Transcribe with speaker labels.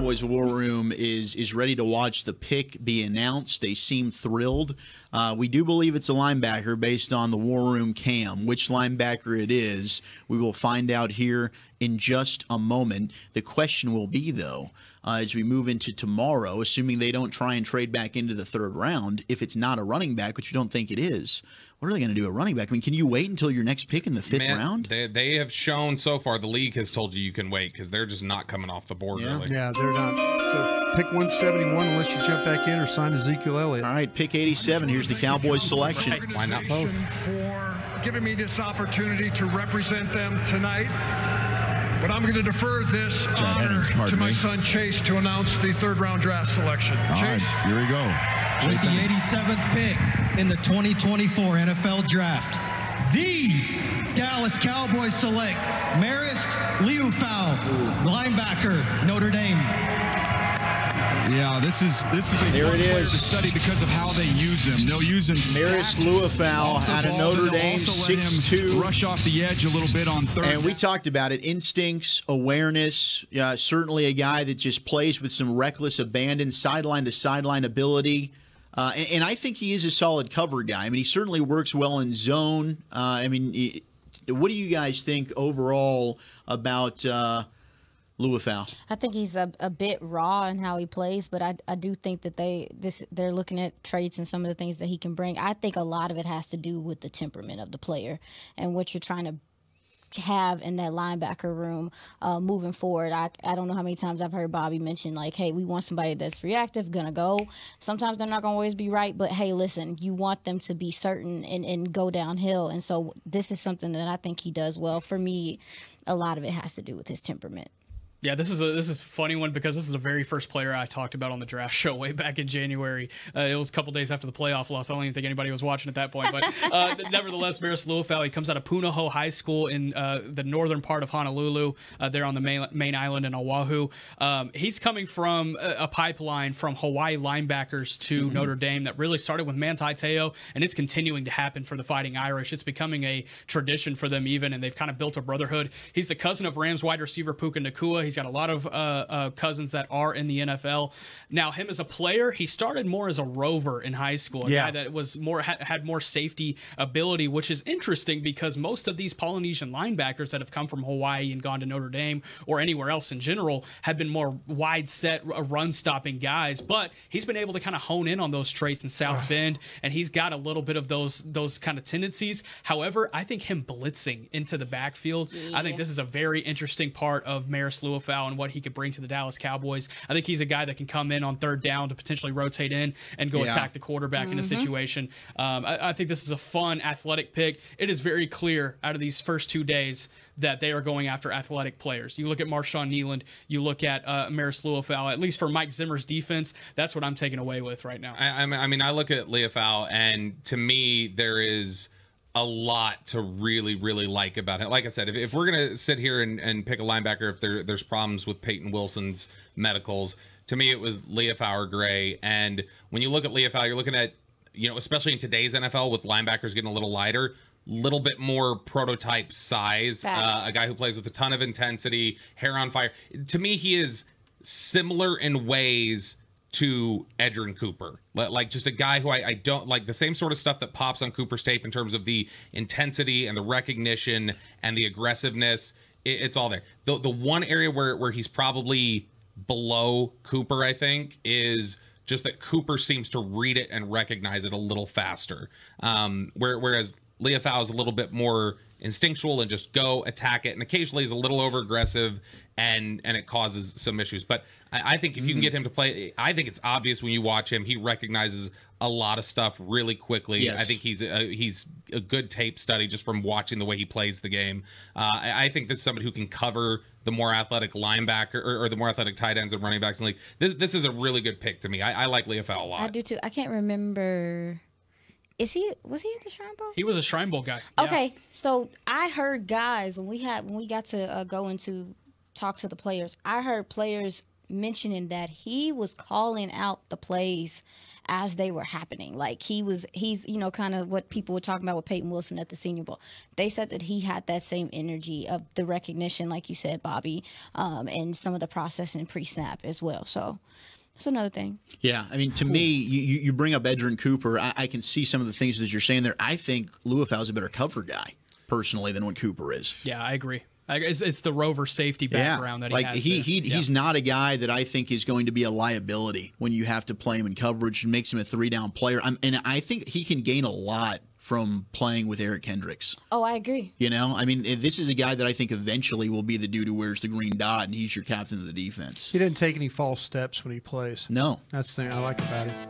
Speaker 1: Cowboys War Room is ready to watch the pick be announced. They seem thrilled. We do believe it's a linebacker based on the War Room cam. Which linebacker it is, we will find out here in just a moment. The question will be, though, as we move into tomorrow, assuming they don't try and trade back into the third round, if it's not a running back, which you don't think it is, what are they going to do at running back? I mean, can you wait until your next pick in the fifth round?
Speaker 2: They have shown so far, the league has told you can wait because they're just not coming off the board, really.
Speaker 3: Yeah, they're not. So pick 171 unless you jump back in or sign Ezekiel Elliott.
Speaker 1: All right, pick 87. Here's the Cowboys selection.
Speaker 2: Right. Why not both?
Speaker 4: For giving me this opportunity to represent them tonight. But I'm going to defer this honor to my son Chase to announce the third-round draft selection. Chase,
Speaker 5: here we go.
Speaker 6: With the 87th pick in the 2024 NFL Draft, the Dallas Cowboys select Marist Liufau, linebacker, Notre Dame.
Speaker 5: Yeah, this is a fun player to study because of how they use him. They'll use him.
Speaker 1: Marist Liufau out of Notre Dame, 6'2".
Speaker 5: Rush off the edge a little bit on third.
Speaker 1: And we talked about it. Instincts, awareness. Certainly a guy that just plays with some reckless abandon, sideline to sideline ability. And I think he is a solid cover guy. I mean, he certainly works well in zone. What do you guys think overall about Liufau?
Speaker 7: I think he's a bit raw in how he plays, but I do think that they're looking at traits and some of the things that he can bring. I think a lot of it has to do with the temperament of the player and what you're trying to have in that linebacker room moving forward. I don't know how many times I've heard Bobby mention, like, hey, we want somebody that's reactive, gonna go. Sometimes they're not gonna always be right, but hey, listen, you want them to be certain and go downhill. And so this is something that I think he does well. For me, a lot of it has to do with his temperament.
Speaker 8: Yeah, this is a funny one because this is the very first player I talked about on the draft show way back in January. It was a couple days after the playoff loss. I don't even think anybody was watching at that point. But nevertheless, Marist Liufau, he comes out of Punahou High School in the northern part of Honolulu, there on the main island in Oahu. He's coming from a pipeline from Hawaii linebackers to Notre Dame that really started with Manti Te'o, and it's continuing to happen for the Fighting Irish. It's becoming a tradition for them even, and they've kind of built a brotherhood. He's the cousin of Rams wide receiver Puka Nacua. He's got a lot of cousins that are in the NFL. Now, him as a player, he started more as a rover in high school, a guy that was more had more safety ability, which is interesting because most of these Polynesian linebackers that have come from Hawaii and gone to Notre Dame or anywhere else in general have been more wide set, run-stopping guys. But he's been able to kind of hone in on those traits in South Bend, and he's got a little bit of those kind of tendencies. However, I think him blitzing into the backfield, I think this is a very interesting part of Marist Liufau and what he could bring to the Dallas Cowboys. I think he's a guy that can come in on third down to potentially rotate in and go attack the quarterback in a situation. I think this is a fun, athletic pick. It is very clear out of these first 2 days that they are going after athletic players. You look at Marshawn Nealand, you look at Marist Liufau, at least for Mike Zimmer's defense, that's what I'm taking away with right now.
Speaker 2: I mean, I look at Liufau, and to me, there is a lot to really, really like about it. Like I said, if we're going to sit here and pick a linebacker, if there's problems with Peyton Wilson's medicals, to me it was Liufau or Gray. And when you look at Liufau, you're looking at, especially in today's NFL with linebackers getting a little lighter, little bit more prototype size, a guy who plays with a ton of intensity, hair on fire. To me, he is similar in ways to Edgerrin Cooper, like just a guy who I don't like, the same sort of stuff that pops on Cooper's tape in terms of the intensity and the recognition and the aggressiveness. It's all there. The one area where he's probably below Cooper, I think, is just that Cooper seems to read it and recognize it a little faster. Whereas Liufau is a little bit more instinctual and just go attack it, and occasionally is a little over aggressive and it causes some issues. But I think if you can get him to play, I think it's obvious when you watch him, he recognizes a lot of stuff really quickly. I think he's a good tape study just from watching the way he plays the game. I think this is somebody who can cover the more athletic linebacker or the more athletic tight ends and running backs in the league. This is a really good pick to me. I like Liufau a lot.
Speaker 7: I do too. I can't remember. Was he at the Shrine Bowl?
Speaker 8: He was a Shrine Bowl guy.
Speaker 7: Okay, so I heard guys when we got to go into talk to the players, I heard players mentioning that he was calling out the plays as they were happening. Like he's kind of what people were talking about with Peyton Wilson at the Senior Bowl. They said that he had that same energy of the recognition, like you said, Bobby, and some of the processing pre-snap as well. So that's another thing.
Speaker 1: Yeah, I mean, to me, you bring up Edgerrin Cooper. I can see some of the things that you're saying there. I think Liufau is a better cover guy, personally, than what Cooper is.
Speaker 8: Yeah, I agree. It's the rover safety background that he has.
Speaker 1: He's not a guy that I think is going to be a liability when you have to play him in coverage. It makes him a 3-down player. And I think he can gain a lot from playing with Eric Kendricks.
Speaker 7: Oh, I agree.
Speaker 1: You know, I mean, this is a guy that I think eventually will be the dude who wears the green dot, and he's your captain of the defense.
Speaker 3: He didn't take any false steps when he plays.
Speaker 1: No.
Speaker 3: That's the thing I like about him.